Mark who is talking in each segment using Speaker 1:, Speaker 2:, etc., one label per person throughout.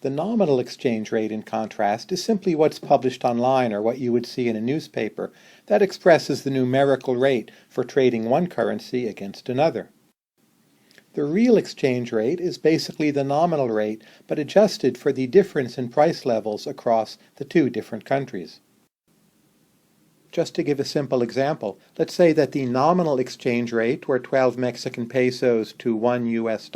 Speaker 1: The nominal exchange rate, in contrast, is simply what's published online or what you would see in a newspaper. That expresses the numerical rate for trading one currency against another. The real exchange rate is basically the nominal rate, but adjusted for the difference in price levels across the two different countries. Just to give a simple example, let's say that the nominal exchange rate were 12 Mexican pesos to $1 US,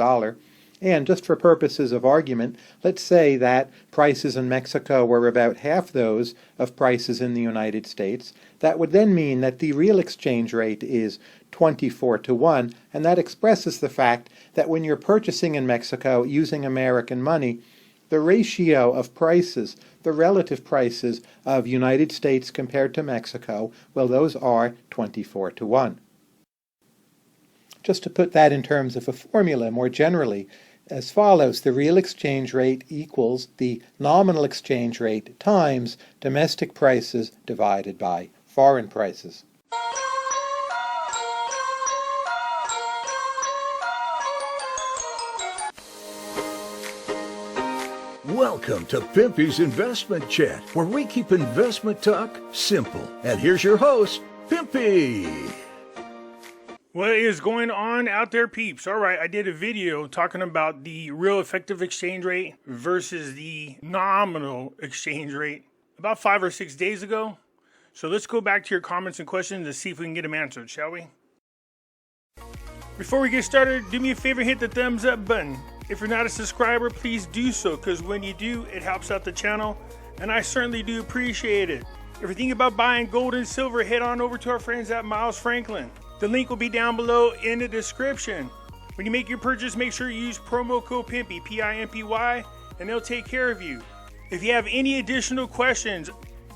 Speaker 1: and just for purposes of argument, let's say that prices in Mexico were about half those of prices in the United States. That would then mean that the real exchange rate is 24 to 1, and that expresses the fact that when you're purchasing in Mexico using American money, the ratio of prices, the relative prices of United States compared to Mexico, well, those are 24 to 1. Just to put that in terms of a formula more generally, as follows: the real exchange rate equals the nominal exchange rate times domestic prices divided by foreign prices.
Speaker 2: Welcome to Pimpy's Investment Chat, where we keep investment talk simple. And here's your host, Pimpy.
Speaker 3: What is going on out there, peeps? All right, I did a video talking about the real effective exchange rate versus the nominal exchange rate about 5 or 6 days ago. So let's go back to your comments and questions and see if we can get them answered, shall we? Before we get started, do me a favor, hit the thumbs up button. If you're not a subscriber, please do so, because when you do, it helps out the channel, and I certainly do appreciate it. If you're thinking about buying gold and silver, head on over to our friends at Miles Franklin. The link will be down below in the description. When you make your purchase, make sure you use promo code Pimpy, P-I-M-P-Y, and they'll take care of you. If you have any additional questions,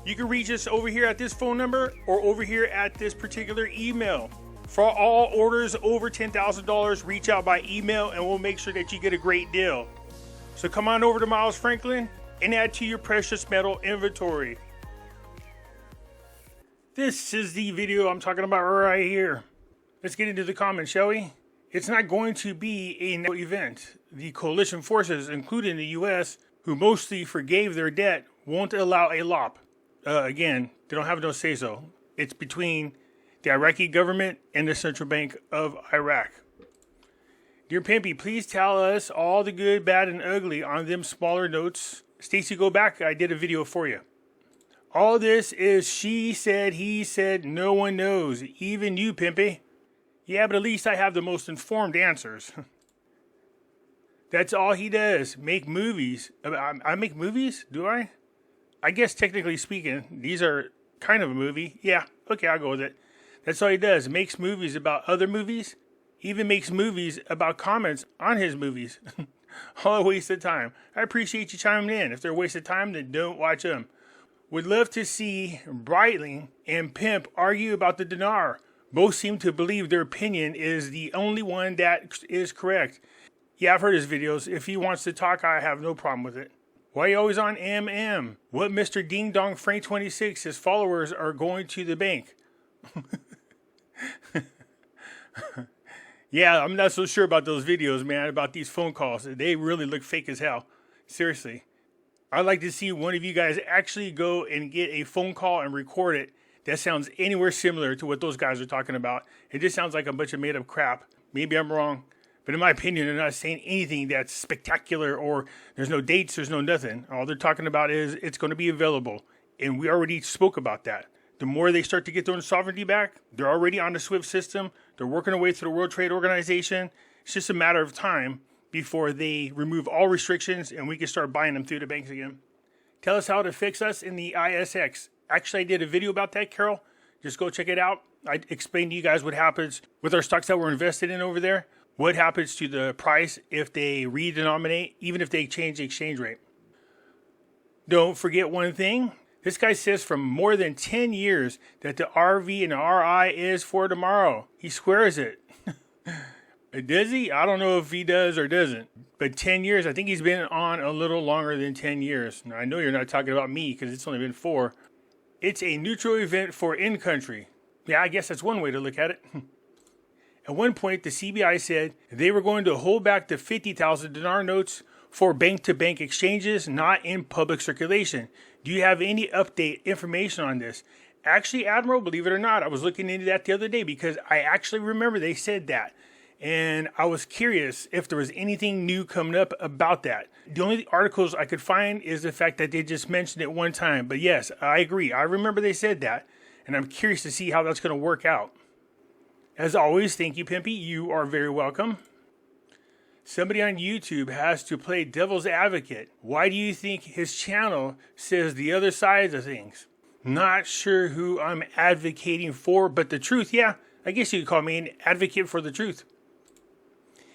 Speaker 3: you can reach us over here at this phone number or over here at this particular email. For all orders over $10,000, reach out by email and we'll make sure that you get a great deal. So come on over to Miles Franklin and add to your precious metal inventory. This is the video I'm talking about right here. Let's get into the comments, shall we? It's not going to be a no event. The coalition forces, including the U.S., who mostly forgave their debt, won't allow a lop. Again, they don't have no say-so. It's between the Iraqi government and the Central Bank of Iraq. Dear Pimpy, please tell us all the good, bad, and ugly on them smaller notes. Stacy, go back. I did a video for you. All this is she said, he said, no one knows. Even you, Pimpy. Yeah, but at least I have the most informed answers. That's all he does. Make movies. I make movies? Do I? I guess technically speaking, these are kind of a movie. Yeah, okay, I'll go with it. That's all he does. Makes movies about other movies. Even makes movies about comments on his movies. All a waste of time. I appreciate you chiming in. If they're a waste of time, then don't watch them. Would love to see Breitling and Pimp argue about the dinar. Both seem to believe their opinion is the only one that is correct. Yeah, I've heard his videos. If he wants to talk, I have no problem with it. Why are you always on MM? What Mr. Ding Dong Frank 26, his followers are going to the bank. Yeah, I'm not so sure about those videos, man, about these phone calls. They really look fake as hell. Seriously. I'd like to see one of you guys actually go and get a phone call and record it that sounds anywhere similar to what those guys are talking about. It just sounds like a bunch of made up crap. Maybe I'm wrong, but in my opinion, they're not saying anything that's spectacular, or there's no dates, there's no nothing. All they're talking about is it's going to be available. And we already spoke about that. The more they start to get their own sovereignty back, they're already on the SWIFT system. They're working their way through the World Trade Organization. It's just a matter of time before they remove all restrictions and we can start buying them through the banks again. Tell us how it affects us in the ISX. Actually, I did a video about that, Carol. Just go check it out. I explained to you guys what happens with our stocks that we're invested in over there. What happens to the price if they redenominate, even if they change the exchange rate. Don't forget one thing. This guy says for more than 10 years that the RV and the RI is for tomorrow. He swears it. Does he? I don't know if he does or doesn't. But 10 years, I think he's been on a little longer than 10 years. Now, I know you're not talking about me because it's only been 4. It's a neutral event for in-country. Yeah, I guess that's one way to look at it. At one point, the CBI said they were going to hold back the 50,000 dinar notes for bank-to-bank exchanges, not in public circulation. Do you have any update information on this? Actually, Admiral, believe it or not, I was looking into that the other day because I actually remember they said that. And I was curious if there was anything new coming up about that. The only articles I could find is the fact that they just mentioned it one time. But yes, I agree. I remember they said that. And I'm curious to see how that's going to work out. As always, thank you, Pimpy. You are very welcome. Somebody on YouTube has to play devil's advocate. Why do you think his channel says the other side of things? Not sure who I'm advocating for, but the truth, yeah, I guess you could call me an advocate for the truth.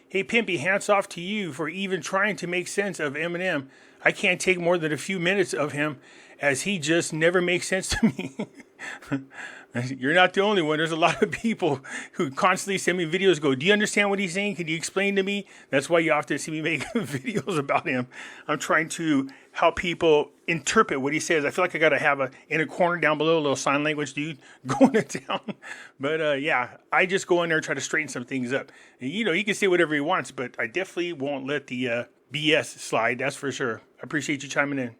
Speaker 3: Hey, Pimpy, hats off to you for even trying to make sense of Eminem. I can't take more than a few minutes of him, as he just never makes sense to me. You're not the only one. There's a lot of people who constantly send me videos, go, do you understand what he's saying? Can you explain to me? That's why you often see me make videos about him. I'm trying to help people interpret what he says. I feel like I got to have in a corner down below, a little sign language dude going it down. But yeah, I just go in there and try to straighten some things up. And, he can say whatever he wants, but I definitely won't let the BS slide. That's for sure. I appreciate you chiming in.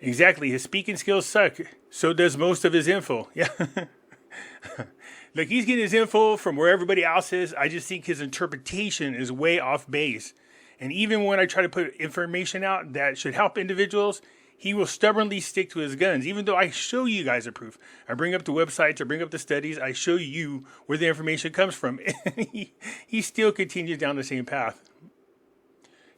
Speaker 3: Exactly. His speaking skills suck. So does most of his info. Yeah. Like, he's getting his info from where everybody else is. I just think his interpretation is way off base. And even when I try to put information out that should help individuals, he will stubbornly stick to his guns, even though I show you guys a proof. I bring up the websites, I bring up the studies, I show you where the information comes from. And he still continues down the same path.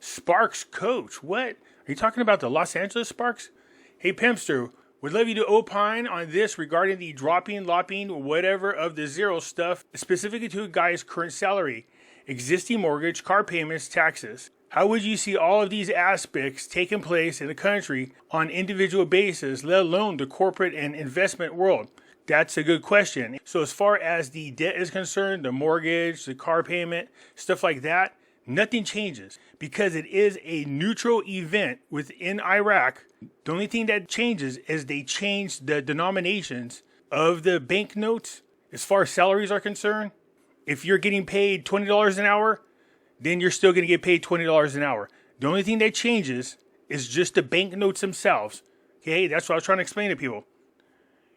Speaker 3: Sparks Coach. What? Are you talking about the Los Angeles Sparks? Hey, Pimpster, would love you to opine on this regarding the dropping, lopping, whatever of the zero stuff, specifically to a guy's current salary, existing mortgage, car payments, taxes. How would you see all of these aspects taking place in the country on individual basis, let alone the corporate and investment world? That's a good question. So as far as the debt is concerned, the mortgage, the car payment, stuff like that, nothing changes because it is a neutral event within Iraq. The only thing that changes is they change the denominations of the banknotes as far as salaries are concerned. If you're getting paid $20 an hour, then you're still going to get paid $20 an hour. The only thing that changes is just the banknotes themselves. Okay, that's what I was trying to explain to people.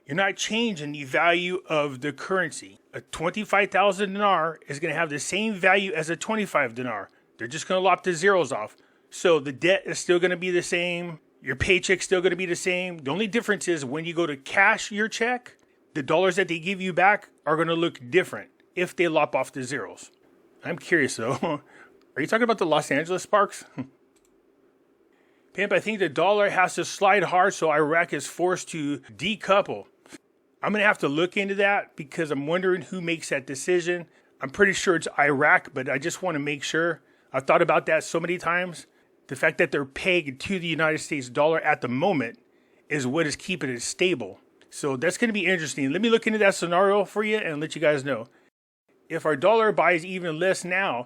Speaker 3: You're not changing the value of the currency. A 25,000 dinar is going to have the same value as a 25 dinar. They're just going to lop the zeros off. So the debt is still going to be the same. Your paycheck's still going to be the same. The only difference is when you go to cash your check, the dollars that they give you back are going to look different if they lop off the zeros. I'm curious though. Are you talking about the Los Angeles Sparks? Pimp, I think the dollar has to slide hard so Iraq is forced to decouple. I'm going to have to look into that because I'm wondering who makes that decision. I'm pretty sure it's Iraq, but I just want to make sure. I've thought about that so many times. The fact that they're pegged to the United States dollar at the moment is what is keeping it stable. So that's going to be interesting. Let me look into that scenario for you and let you guys know. If our dollar buys even less now,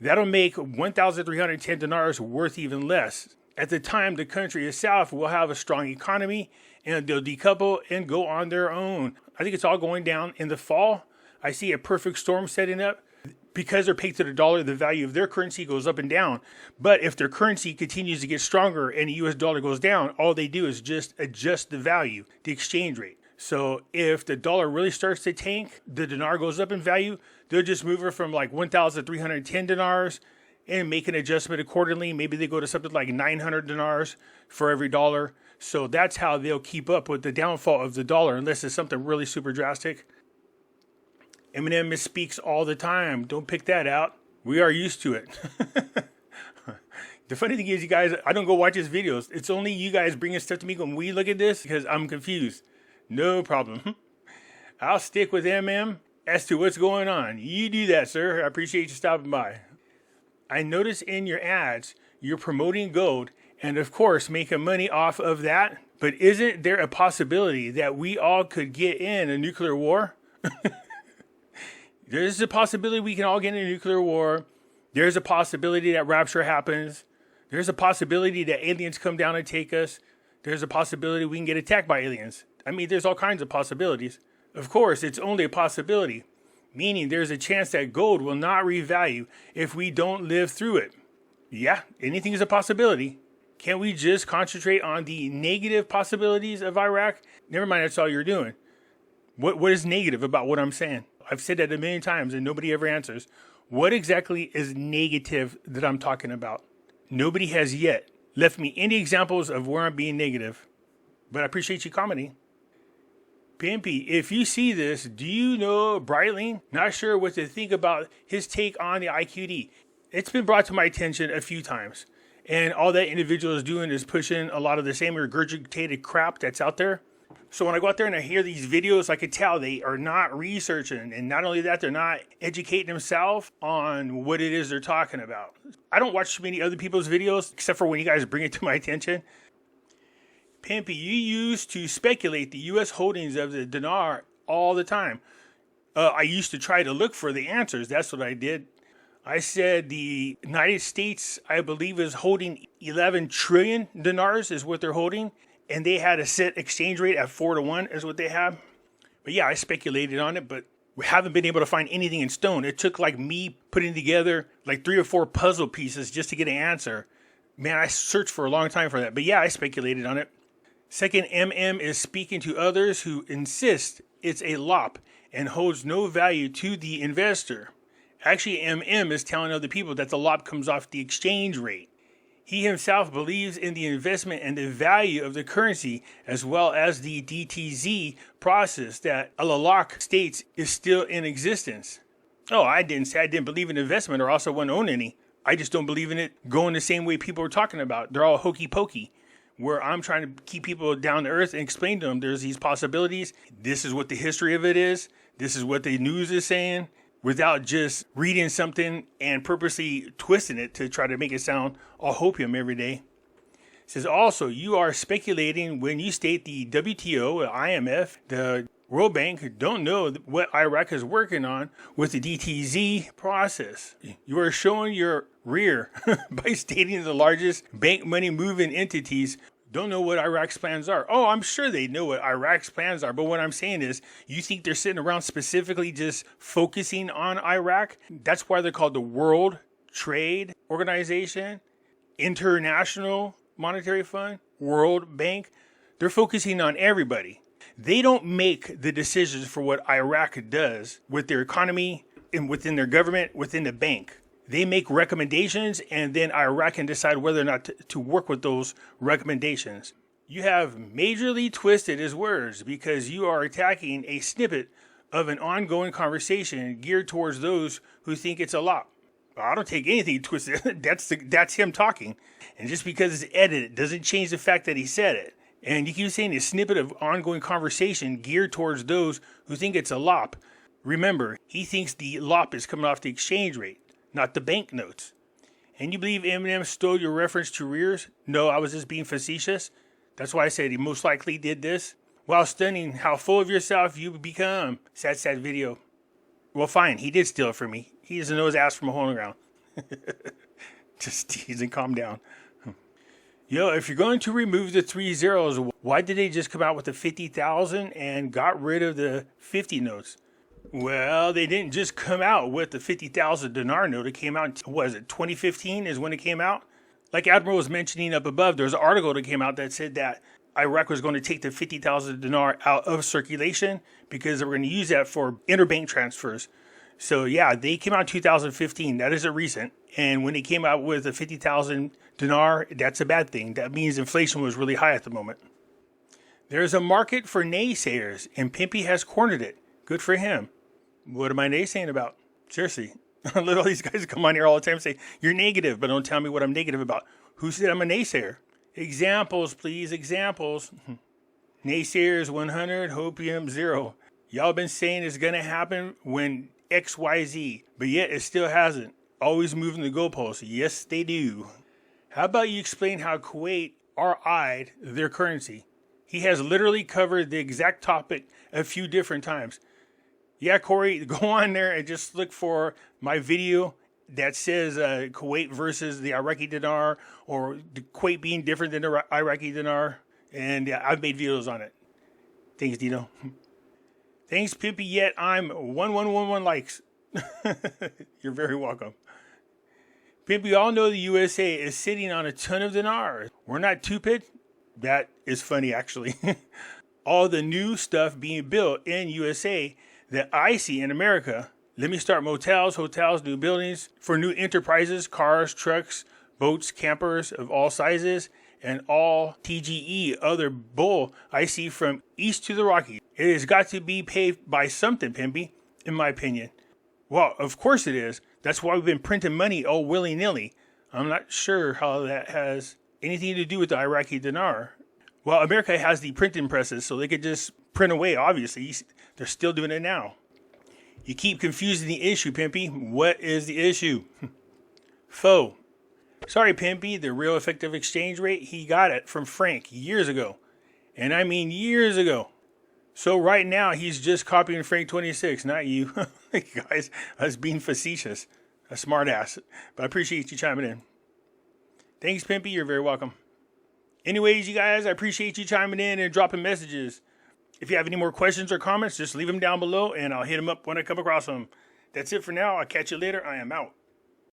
Speaker 3: that'll make 1,310 dinars worth even less. At the time, the country itself will have a strong economy and they'll decouple and go on their own. I think it's all going down in the fall. I see a perfect storm setting up. Because they're pegged to the dollar, the value of their currency goes up and down. But if their currency continues to get stronger and the US dollar goes down, all they do is just adjust the value, the exchange rate. So if the dollar really starts to tank, the dinar goes up in value, they'll just move it from like 1,310 dinars and make an adjustment accordingly. Maybe they go to something like 900 dinars for every dollar. So that's how they'll keep up with the downfall of the dollar, unless it's something really super drastic. Eminem misspeaks all the time. Don't pick that out. We are used to it. The funny thing is, you guys, I don't go watch his videos. It's only you guys bringing stuff to me when we look at this because I'm confused. No problem. I'll stick with MM as to what's going on. You do that, sir. I appreciate you stopping by. I notice in your ads, you're promoting gold and, of course, making money off of that. But isn't there a possibility that we all could get in a nuclear war? There's a possibility we can all get in a nuclear war. There's a possibility that rapture happens. There's a possibility that aliens come down and take us. There's a possibility we can get attacked by aliens. I mean, there's all kinds of possibilities. Of course, it's only a possibility, meaning there's a chance that gold will not revalue if we don't live through it. Yeah, anything is a possibility. Can't we just concentrate on the negative possibilities of Iraq? Never mind, that's all you're doing. What is negative about what I'm saying? I've said that a million times and nobody ever answers. What exactly is negative that I'm talking about? Nobody has yet left me any examples of where I'm being negative. But I appreciate you commenting. Pimpy, if you see this, do you know Breitling? Not sure what to think about his take on the IQD. It's been brought to my attention a few times. And all that individual is doing is pushing a lot of the same regurgitated crap that's out there. So when I go out there and I hear these videos, I could tell they are not researching. And not only that, they're not educating themselves on what it is they're talking about. I don't watch many other people's videos, except for when you guys bring it to my attention. Pimpy, you used to speculate the U.S. holdings of the dinar all the time. I used to try to look for the answers. That's what I did. I said the United States, I believe, is holding 11 trillion dinars is what they're holding. And they had a set exchange rate at 4-to-1 is what they have. But yeah, I speculated on it, but we haven't been able to find anything in stone. It took like me putting together like 3 or 4 puzzle pieces just to get an answer. Man, I searched for a long time for that. But yeah, I speculated on it. Second, MM is speaking to others who insist it's a lop and holds no value to the investor. Actually, MM is telling other people that the lop comes off the exchange rate. He himself believes in the investment and the value of the currency, as well as the DTZ process that Alalak states is still in existence. Oh, I didn't say I didn't believe in investment or also wouldn't own any. I just don't believe in it going the same way people are talking about. They're all hokey pokey. Where I'm trying to keep people down to earth and explain to them there's these possibilities. This is what the history of it is. This is what the news is saying, without just reading something and purposely twisting it to try to make it sound all hopium every day. It says also, you are speculating when you state the WTO, the IMF, the World Bank don't know what Iraq is working on with the DTZ process. You are showing your REER by stating the largest bank money moving entities don't know what Iraq's plans are. Oh, I'm sure they know what Iraq's plans are. But what I'm saying is, you think they're sitting around specifically just focusing on Iraq? That's why they're called the World Trade Organization, International Monetary Fund, World Bank. They're focusing on everybody. They don't make the decisions for what Iraq does with their economy and within their government, within the bank. They make recommendations, and then Iraq can decide whether or not to work with those recommendations. You have majorly twisted his words because you are attacking a snippet of an ongoing conversation geared towards those who think it's a lot. I don't take anything twisted. That's him talking. And just because it's edited doesn't change the fact that he said it. And you keep saying a snippet of ongoing conversation geared towards those who think it's a lop. Remember, he thinks the lop is coming off the exchange rate, not the banknotes. And you believe Eminem stole your reference to REERs? No, I was just being facetious. That's why I said he most likely did this. While stunning how full of yourself you become. Sad video. Well, fine, he did steal it from me. He doesn't know his ass from a hole in the ground. Just teasing, calm down. Yo, if you're going to remove the 3 zeros, why did they just come out with the 50,000 and got rid of the 50 notes? Well, they didn't just come out with the 50,000 dinar note. It came out, 2015 is when it came out? Like Admiral was mentioning up above, there's an article that came out that said that Iraq was going to take the 50,000 dinar out of circulation because they were going to use that for interbank transfers. So yeah, they came out in 2015. That isn't recent. And when they came out with the 50,000 dinar, that's a bad thing. That means inflation was really high at the moment. There's a market for naysayers, and Pimpy has cornered it. Good for him. What am I naysaying about? Seriously. Let all these guys come on here all the time and say, you're negative, but don't tell me what I'm negative about. Who said I'm a naysayer? Examples, please. Examples. Naysayers 100, hopium 0. Y'all been saying it's going to happen when XYZ, but yet it still hasn't. Always moving the goalposts. Yes, they do. How about you explain how Kuwait RI'd their currency? He has literally covered the exact topic a few different times. Yeah, Corey, go on there and just look for my video that says Kuwait versus the Iraqi dinar, or the Kuwait being different than the Iraqi dinar. And yeah, I've made videos on it. Thanks, Dino. Thanks, Pimpy, yet I'm 1111 likes. You're very welcome. Pimpy, we all know the USA is sitting on a ton of dinar. We're not stupid. That is funny, actually. All the new stuff being built in USA that I see in America. Let me start: motels, hotels, new buildings for new enterprises, cars, trucks, boats, campers of all sizes, and all TGE, other bull I see from east to the Rockies. It has got to be paid by something, Pimpy, in my opinion. Well, of course it is. That's why we've been printing money all willy-nilly. I'm not sure how that has anything to do with the Iraqi dinar. Well, America has the printing presses, so they could just print away, obviously. They're still doing it now. You keep confusing the issue, Pimpy. What is the issue? Foe. Sorry, Pimpy, the real effective exchange rate, he got it from Frank years ago. And I mean years ago. So right now, he's just copying Frank 26, not you. Guys, I was being facetious. A smart ass. But I appreciate you chiming in. Thanks, Pimpy. You're very welcome. Anyways, you guys, I appreciate you chiming in and dropping messages. If you have any more questions or comments, just leave them down below, and I'll hit them up when I come across them. That's it for now. I'll catch you later. I am out.